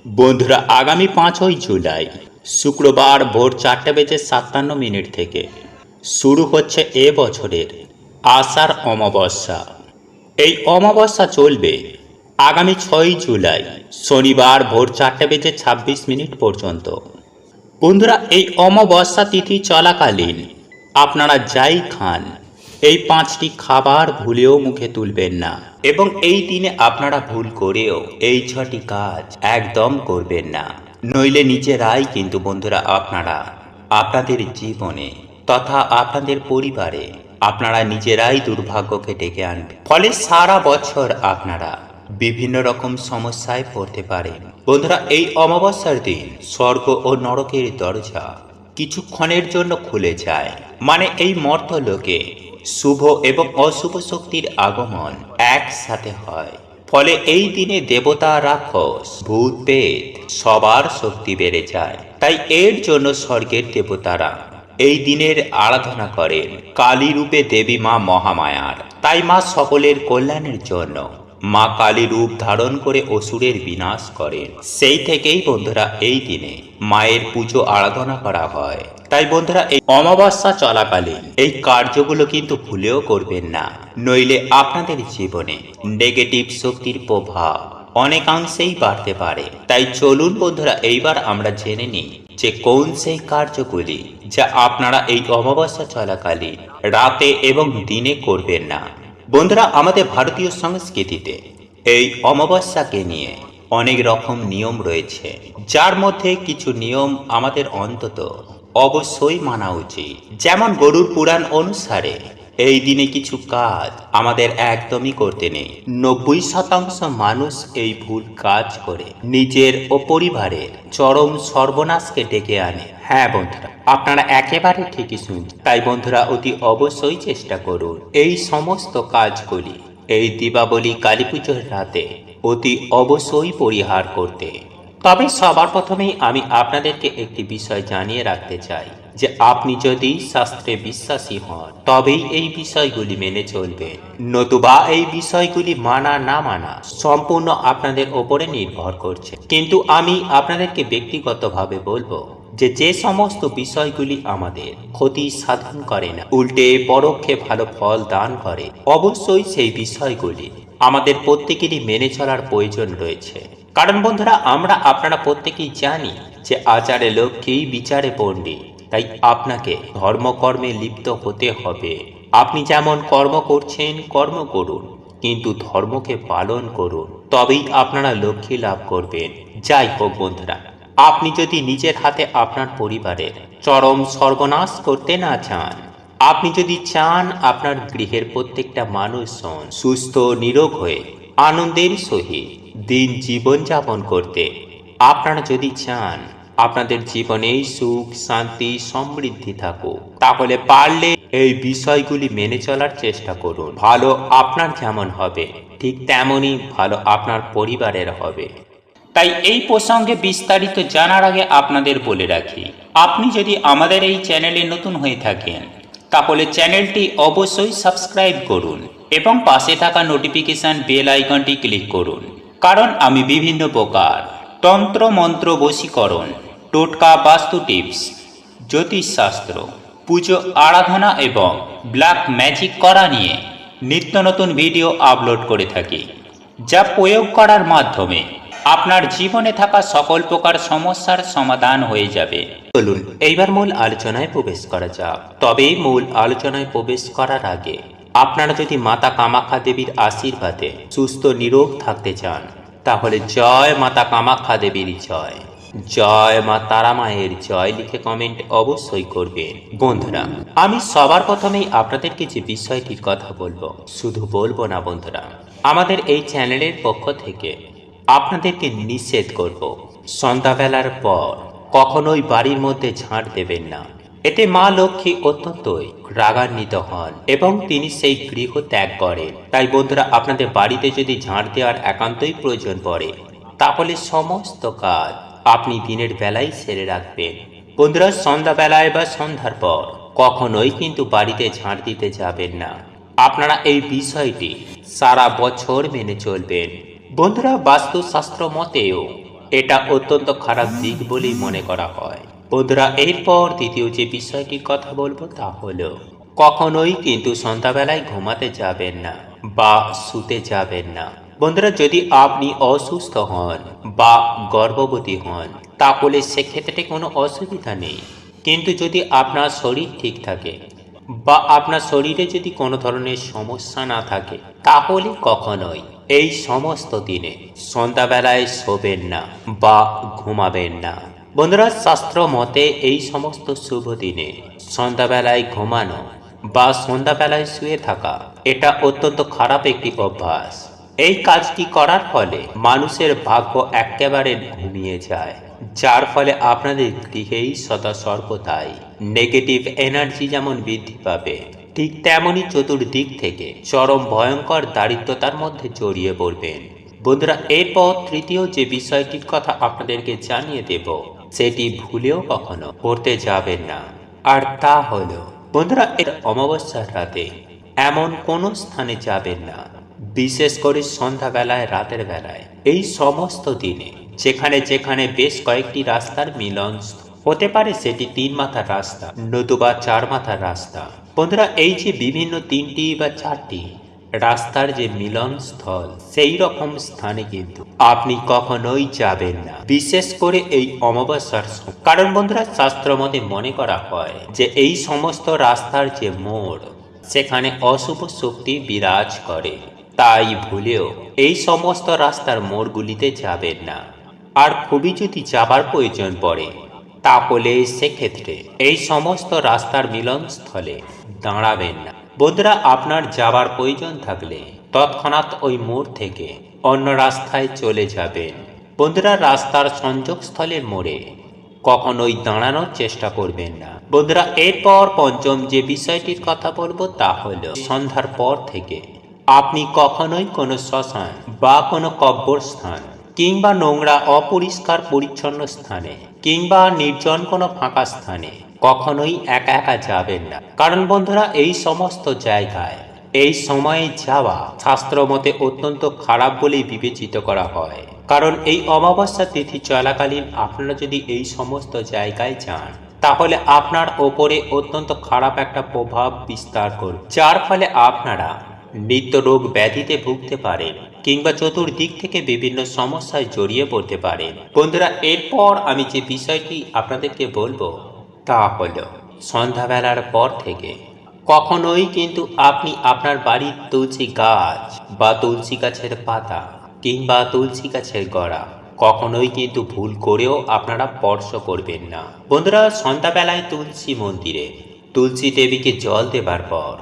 বন্ধুরা, আগামী 5ই জুলাই শুক্রবার ভোর 4:57 থেকে শুরু হচ্ছে বছরের আষাঢ় অমাবস্যা। এই অমাবস্যা চলবে আগামী 6ই জুলাই শনিবার ভোর 4:26 পর্যন্ত। বন্ধুরা, এই অমাবস্যা তিথি চলাকালীন আপনারা যাই খান, এই 5টি খাবার ভুলেও মুখে তুলবেন না, এবং এই দিনে আপনারা ভুল করেও এই 6টি কাজ একদম করবেন না, নইলে নিজেরাই কিন্তু বন্ধুরা আপনারা আপনাদের জীবনে তথা আপনাদের পরিবারে আপনারা নিজেরাই দুর্ভাগ্যকে ডেকে আনবেন। ফলে সারা বছর আপনারা বিভিন্ন রকম সমস্যায় পড়তে পারেন। বন্ধুরা, এই অমাবস্যার দিন স্বর্গ ও নরকের দরজা কিছুক্ষণের জন্য খুলে যায়, মানে এই মর্তলোকে শুভ এবং অশুভ শক্তির আগমন একসাথে হয়। ফলে এই দিনে দেবতা, রাক্ষস, ভূত, প্রেত সবার শক্তি বেড়ে যায়। তাই এর জন্য স্বর্গের দেবতারা এই দিনের আরাধনা করেন কালী রূপে দেবী মা মহামায়ার। তাই মা সকলের কল্যাণের জন্য মা কালী রূপ ধারণ করে অসুরের বিনাশ করেন। সেই থেকেই বন্ধুরা এই দিনে মায়ের পুজো আরাধনা করা হয়। তাই বন্ধুরা, এই অমাবস্যা চলাকালীন এই কার্যগুলো কিন্তু ভুলেও করবেন না, নইলে আপনাদের জীবনে নেগেটিভ শক্তির প্রভাব অনেকাংশেই বাড়তে পারে। তাই চলুন বন্ধুরা, এইবার আমরা জেনে নিই যে কোন সেই কার্যগুলি যা আপনারা এই অমাবস্যা চলাকালীন রাতে এবং দিনে করবেন না। বন্ধুরা, আমাদের ভারতীয় সংস্কৃতিতে এই অমাবস্যাকে নিয়ে অনেক রকম নিয়ম রয়েছে, যার মধ্যে কিছু নিয়ম আমাদের অন্তত অবশ্যই মানা উচিত। যেমন গরুর পুরাণ অনুসারে এই দিনে কিছু কাজ আমাদের একদমই করতে নেই। 90% মানুষ এই ভুল কাজ করে নিজের ও পরিবারের চরম সর্বনাশকে ডেকে আনে। হ্যাঁ বন্ধুরা, আপনারা একেবারে ঠিকই শুনছেন। তাই বন্ধুরা, অতি অবশ্যই চেষ্টা করুন এই সমস্ত কাজগুলি এই দীপাবলি কালী পুজোর রাতে অতি অবশ্যই পরিহার করতে। তবে সবার প্রথমেই আমি আপনাদেরকে একটি বিষয় জানিয়ে রাখতে চাই যে আপনি যদি শাস্ত্রে বিশ্বাসী হন তবেই এই বিষয়গুলি মেনে চলবেন, নতুবা এই বিষয়গুলি মানা না মানা সম্পূর্ণ আপনাদের ওপরে নির্ভর করছে। কিন্তু আমি আপনাদেরকে ব্যক্তিগতভাবে বলবো যে সমস্ত বিষয়গুলি আমাদের ক্ষতি সাধন করে না, উল্টে পরোক্ষে ভালো ফল দান করে, অবশ্যই সেই বিষয়গুলি আমাদের প্রত্যেকেরই মেনে চলার প্রয়োজন রয়েছে। কারণ বন্ধুরা, আপনারা প্রত্যেকেই জানি যে আচারে লক্ষ্মী, বিচারে পণ্ডিত। তাই আপনাকে ধর্মকর্মে লিপ্ত হতে হবে। আপনি যেমন কর্ম করছেন কর্ম করুন, কিন্তু ধর্মকে পালন করুন, তবেই আপনারা লক্ষ্মী লাভ করবেন। যাই হোক বন্ধুরা, আপনি যদি নিজের হাতে আপনার পরিবারের চরম সর্বনাশ করতে না চান, আপনি যদি চান আপনার গৃহের প্রত্যেকটা মানুষজন সুস্থ নিরোগ হয়ে আনন্দের সহিত দিন জীবন যাপন করতে, আপনারা যদি চান আপনাদের জীবনে সুখ, শান্তি, সমৃদ্ধি থাকুক, তাহলে পারলে এই বিষয়গুলি মেনে চলার চেষ্টা করুন। ভালো আপনার যেমন হবে, ঠিক তেমনই ভালো আপনার পরিবারের হবে। তাই এই প্রসঙ্গে বিস্তারিত জানার আগে আপনাদের বলে রাখি, আপনি যদি আমাদের এই চ্যানেলে নতুন হয়ে থাকেন তাহলে চ্যানেলটি অবশ্যই সাবস্ক্রাইব করুন এবং পাশে থাকা নোটিফিকেশন বেল আইকনটি ক্লিক করুন। কারণ আমি বিভিন্ন প্রকার তন্ত্র মন্ত্র, বশীকরণ, টোটকা, বাস্তু টিপস, জ্যোতিষশাস্ত্র, পুজো আরাধনা এবং ব্ল্যাক ম্যাজিক করা নিয়ে নিত্য নতুন ভিডিও আপলোড করে থাকি, যা প্রয়োগ করার মাধ্যমে আপনার জীবনে থাকা সকল প্রকার সমস্যার সমাধান হয়ে যাবে। চলুন এইবার মূল আলোচনায় প্রবেশ করা যাক। তবে মূল আলোচনায় প্রবেশ করার আগে আপনারা যদি মাতা কামাখ্যা দেবীর আশীর্বাদে সুস্থ নিরোগ থাকতে চান, তাহলে জয় মাতা কামাখ্যা দেবীর জয়, জয় মা তারা মায়ের জয় লিখে কমেন্ট অবশ্যই করবেন। বন্ধুরা, আমি সবার প্রথমেই আপনাদেরকে যে বিষয়টির কথা বলবো, শুধু বলবো না বন্ধুরা, আমাদের এই চ্যানেলের পক্ষ থেকে আপনাদেরকে নিষেধ করব, সন্ধ্যাবেলার পর কখনোই বাড়ির মধ্যে ঝাঁট দেবেন না। এতে মা লক্ষ্মী অত্যন্তই রাগান্বিত হন এবং তিনি সেই গৃহ ত্যাগ করেন। তাই বন্ধুরা, আপনাদের বাড়িতে যদি ঝাঁট দেওয়ার একান্তই প্রয়োজন পড়ে, তাহলে সমস্ত কাজ আপনি দিনের বেলায় সেরে রাখবেন। বন্ধুরা, সন্ধ্যাবেলায় বা সন্ধ্যার পর কখনোই কিন্তু বাড়িতে ঝাঁট দিতে যাবেন না। আপনারা এই বিষয়টি সারা বছর মেনে চলবেন। বন্ধুরা, বাস্তুশাস্ত্র মতেও এটা অত্যন্ত খারাপ দিক বলেই মনে করা হয়। বন্ধুরা, এরপর দ্বিতীয় যে বিষয়টির কথা বলবো তা হলো কখনোই কিন্তু সন্ধ্যাবেলায় ঘুমাতে যাবেন না বা শুতে যাবেন না। বন্ধুরা, যদি আপনি অসুস্থ হন বা গর্ভবতী হন তাহলে সেক্ষেত্রে কোনো অসুবিধা নেই, কিন্তু যদি আপনার শরীর ঠিক থাকে বা আপনার শরীরে যদি কোনো ধরনের সমস্যা না থাকে তাহলে কখনোই এই সমস্ত দিনে সন্ধ্যাবেলায় শোবেন না বা ঘুমাবেন না। বন্ধুরা, শাস্ত্র মতে এই সমস্ত শুভ দিনে সন্ধ্যাবেলায় ঘুমানো বা সন্ধ্যাবেলায় শুয়ে থাকা এটা অত্যন্ত খারাপ একটি অভ্যাস। এই কাজটি করার ফলে মানুষের ভাগ্য একেবারে ঘুমিয়ে যায়, যার ফলে আপনাদের গৃহেই সদা সর্বদাই নেগেটিভ এনার্জি যেমন বৃদ্ধি পাবে, ঠিক তেমনি চতুর্দিক থেকে চরম ভয়ঙ্কর দারিদ্রতার মধ্যে জড়িয়ে পড়বেন। বন্ধুরা, এরপর তৃতীয় যে বিষয়টির কথা আপনাদেরকে জানিয়ে দেব সেটি ভুলেও কখনো করতে যাবেন না, আর তা হলো বন্ধুরা, এর অমাবস্যার রাতে এমন কোনো স্থানে যাবেন না, বিশেষ করে সন্ধ্যাবেলায়, রাতের বেলায়, এই সমস্ত দিনে যেখানে যেখানে বেশ কয়েকটি রাস্তার মিলন হতে পারে, সেটি 3 মাথার রাস্তা নতুবা 4 মাথার রাস্তা। বন্ধুরা, এই যে বিভিন্ন 3টি বা 4টি রাস্তার যে মিলন স্থল, সেই রকম স্থানে কিন্তু আপনি কখনোই যাবেন না, বিশেষ করে এই অমাবস্যার সময়। কারণ বন্ধুরা, শাস্ত্র মতে মনে করা হয় যে এই সমস্ত রাস্তার যে মোড়, সেখানে অশুভ শক্তি বিরাজ করে, তাই ভুলেও এই সমস্ত রাস্তার মোড়গুলিতে যাবেন না। আর খুবই যদি যাবার প্রয়োজন পড়ে তাহলে সেক্ষেত্রে এই সমস্ত রাস্তার মিলনস্থলে দাঁড়াবেন না। বন্ধুরা, আপনার যাবার প্রয়োজন থাকলে তৎক্ষণাৎ ওই মোড় থেকে অন্য রাস্তায় চলে যাবেন। বন্ধুরা, রাস্তার সংযোগস্থলের মোড়ে কখনোই দাঁড়ানোর চেষ্টা করবেন না। বন্ধুরা, এরপর পঞ্চম যে বিষয়টির কথা বলবো তা হলো সন্ধ্যার পর থেকে আপনি কখনোই কোনো শ্মশান বা কোনো কব্রস্থান কিংবা নোংরা অপরিষ্কার পরিচ্ছন্ন স্থানে কিংবা নির্জন কোনো ফাঁকা স্থানে কখনোই একা একা যাবেন না। কারণ বন্ধুরা, এই সমস্ত জায়গায় এই সময়ে যাওয়া শাস্ত্র মতে অত্যন্ত খারাপ বলেই বিবেচিত করা হয়। কারণ এই অমাবস্যা তিথি চলাকালীন আপনারা যদি এই সমস্ত জায়গায় যান তাহলে আপনার ওপরে অত্যন্ত খারাপ একটা প্রভাব বিস্তার করবে, যার ফলে আপনারা নিত্য রোগ ব্যাধিতে ভুগতে পারেন কিংবা চতুর্দিক থেকে বিভিন্ন সমস্যায় জড়িয়ে পড়তে পারেন। বন্ধুরা, এরপর আমি যে বিষয়টি আপনাদেরকে বলবো তা হলো সন্ধ্যাবেলার পর থেকে কখনোই কিন্তু আপনি আপনার বাড়ির তুলসী গাছ বা তুলসী গাছের পাতা কিংবা তুলসী গাছের গোড়া কখনোই কিন্তু ভুল করেও আপনারা স্পর্শ করবেন না। বন্ধুরা, সন্ধ্যাবেলায় তুলসী মন্দিরে তুলসী দেবীকে জল দেবার পর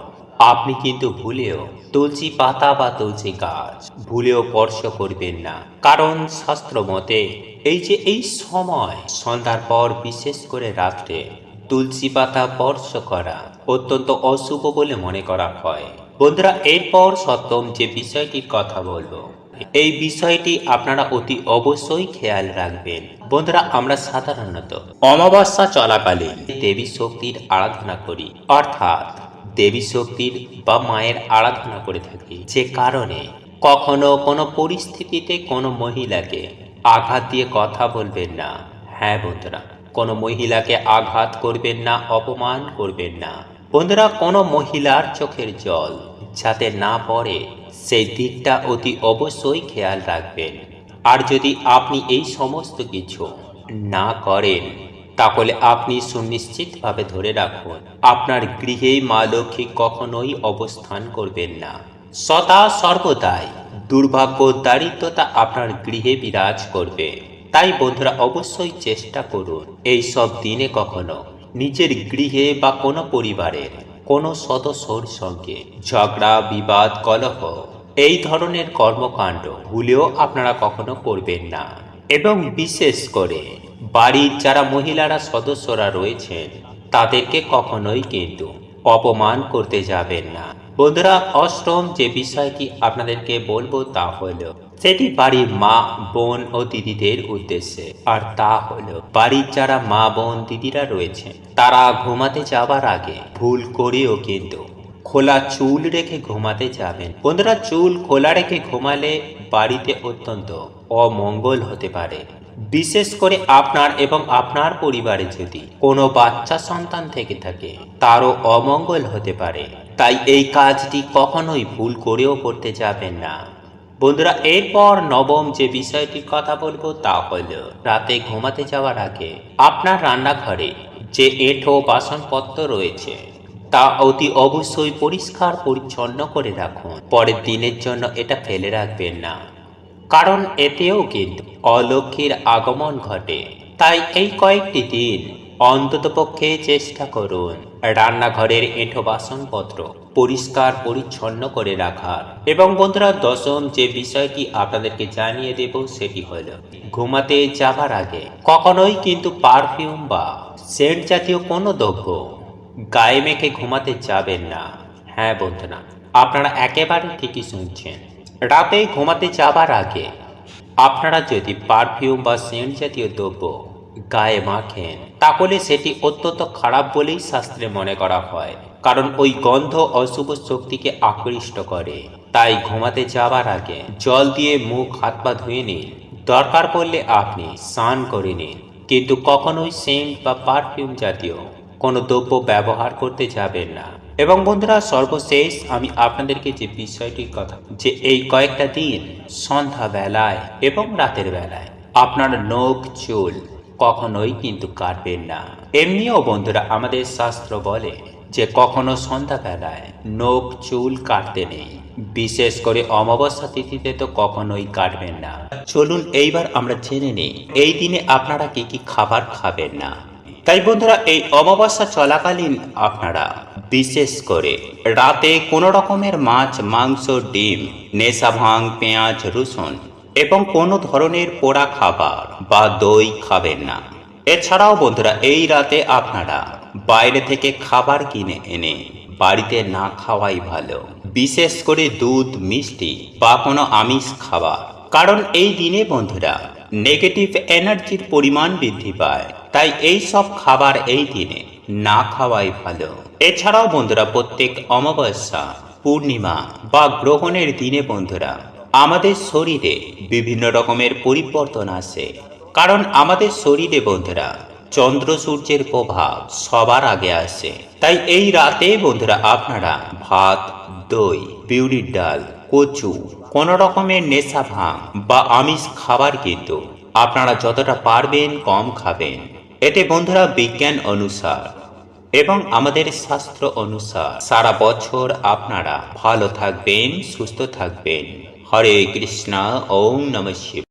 আপনি কিন্তু ভুলেও তুলসী পাতা বা তুলসী গাছ ভুলেও স্পর্শ করবেন না। কারণ শাস্ত্র মতে এই সময় সন্ধ্যার পর, বিশেষ করে রাত্রে তুলসী পাতা স্পর্শ করা অত্যন্ত অশুভ বলে মনে করা হয়। বন্ধুরা, এরপর সপ্তম যে বিষয়টির কথা বলবো, এই বিষয়টি আপনারা অতি অবশ্যই খেয়াল রাখবেন। বন্ধুরা, আমরা সাধারণত অমাবস্যা চলাকালীন দেবী শক্তির আরাধনা করি, অর্থাৎ দেবী শক্তির বা মায়ের আরাধনা করে থাকি, যে কারণে কখনো কোনো পরিস্থিতিতে কোনো মহিলাকে আঘাত দিয়ে কথা বলবেন না। হ্যাঁ বন্ধুরা, কোনো মহিলাকে আঘাত করবেন না, অপমান করবেন না। বন্ধুরা, কোনো মহিলার চোখের জল যাতে না পড়ে সেই দিকটা অতি অবশ্যই খেয়াল রাখবেন। আর যদি আপনি এই সমস্ত কিছু না করেন তাহলে আপনি সুনিশ্চিতভাবে ধরে রাখুন আপনার গৃহে মা লক্ষ্মী কখনোই অবস্থান করবেন না। সদা সর্বদাই দুর্ভাগ্য, দারিদ্রতা আপনার গৃহে বিরাজ করবে। তাই বন্ধুরা, অবশ্যই চেষ্টা করুন এই সব দিনে কখনো নিজের গৃহে বা কোনো পরিবারের কোনো সদস্যর সঙ্গে ঝগড়া, বিবাদ, কলহ এই ধরনের কর্মকাণ্ড ভুলেও আপনারা কখনো করবেন না। এবং বিশেষ করে বাড়ির যারা মহিলারা সদস্যরা রয়েছেন তাদেরকে কখনোই কিন্তু অপমান করতে যাবেন না। বন্ধুরা, অষ্টম যে বিষয়টি আপনাদেরকে বলবো তা হলো সেটি বাড়ির মা, বোন ও দিদিদের উদ্দেশ্যে, আর তা হলো বাড়ির যারা মা, বোন, দিদিরা রয়েছে তারা ঘুমাতে যাবার আগে ভুল করেও কিন্তু খোলা চুল রেখে ঘুমাতে যাবেন। বন্ধুরা, চুল খোলা রেখে ঘুমালে বাড়িতে অত্যন্ত অমঙ্গল হতে পারে। বিশেষ করে আপনার এবং আপনার পরিবারে যদি কোনো বাচ্চা সন্তান থেকে থাকে তারও অমঙ্গল হতে পারে। তাই এই কাজটি কখনোই ভুল করেও করতে যাবেন না। বন্ধুরা, এরপর নবম যে বিষয়টির কথা বলবো তা হলো রাতে ঘুমাতে যাওয়ার আগে আপনার রান্নাঘরে যে এঁঠো বাসনপত্র রয়েছে তা অতি অবশ্যই পরিষ্কার পরিচ্ছন্ন করে রাখুন। পরের দিনের জন্য এটা ফেলে রাখবেন না, কারণ এতেও কিন্তু অলক্ষ্মীর আগমন ঘটে। তাই এই কয়েকটি দিন অন্ততপক্ষে চেষ্টা করুন রান্নাঘরের এঁঠো বাসনপত্র পরিষ্কার পরিচ্ছন্ন করে রাখার। এবং বন্ধুরা, দশম যে বিষয়টি আপনাদেরকে জানিয়ে দেব সেটি হল ঘুমাতে যাবার আগে কখনোই কিন্তু পারফিউম বা সেন্ট জাতীয় কোনো দ্রব্য গায়ে মেখে ঘুমাতে যাবেন না। হ্যাঁ বন্ধুরা, আপনারা একেবারে ঠিকই শুনছেন। রাতে ঘুমাতে যাবার আগে আপনারা যদি পারফিউম বা সেন্ট জাতীয় দ্রব্য গায়ে মাখেন তাহলে সেটি অত্যন্ত খারাপ বলেই শাস্ত্রে মনে করা হয়, কারণ ওই গন্ধ অশুভ শক্তিকে আকৃষ্ট করে। তাই ঘুমাতে যাবার আগে জল দিয়ে মুখ হাত পা ধুয়ে নিন, দরকার পড়লে আপনি স্নান করে নিন, কিন্তু কখনোই সেন্ট বা পারফিউম জাতীয় কোনো দ্রব্য ব্যবহার করতে যাবেন না। এবং বন্ধুরা, সর্বশেষ আমি আপনাদেরকে যে বিষয়টির কথা যে এই কয়েকটা দিন সন্ধ্যা বেলায় এবং রাতের বেলায় আপনার নখ চুল কখনোই কিন্তু কাটবেন না। এমনিও বন্ধুরা, আমাদের শাস্ত্র বলে যে কখনো সন্ধ্যা বেলায় নখ চুল কাটতে নেই, বিশেষ করে অমাবস্যা তিথিতে তো কখনোই কাটবেন না। চলুন এইবার আমরা জেনে নিই এই দিনে আপনারা কি কি খাবার খাবেন না। তাই বন্ধুরা, এই অমাবস্যা চলাকালীন আপনারা বিশেষ করে রাতে কোনো রকমের মাছ, মাংস, ডিম, নেশা ভাং, পেঁয়াজ, রসুন এবং কোনো ধরনের পোড়া খাবার বা দই খাবেন না। এছাড়াও বন্ধুরা, এই রাতে আপনারা বাইরে থেকে খাবার কিনে এনে বাড়িতে না খাওয়াই ভালো, বিশেষ করে দুধ, মিষ্টি বা কোনো আমিষ খাবার, কারণ এই দিনে বন্ধুরা নেগেটিভ এনার্জির পরিমাণ বৃদ্ধি পায়। তাই এই সব খাবার এই দিনে না খাওয়াই ভালো। এছাড়াও বন্ধুরা, প্রত্যেক অমাবস্যা, পূর্ণিমা বা গ্রহণের দিনে বন্ধুরা আমাদের শরীরে বিভিন্ন রকমের পরিবর্তন আসে, কারণ আমাদের শরীরে বন্ধুরা চন্দ্র সূর্যের প্রভাব সবার আগে আসে। তাই এই রাতে বন্ধুরা আপনারা ভাত, দই, বিউলির ডাল, কচু, কোন রকমের নেশা ভাঙ বা আমিষ খাবার কিন্তু আপনারা যতটা পারবেন কম খাবেন। এতে বন্ধুরা বিজ্ঞান অনুসার এবং আমাদের শাস্ত্র অনুসার সারা বছর আপনারা ভালো থাকবেন, সুস্থ থাকবেন। হরে কৃষ্ণ, ওম নমঃ শিবায়।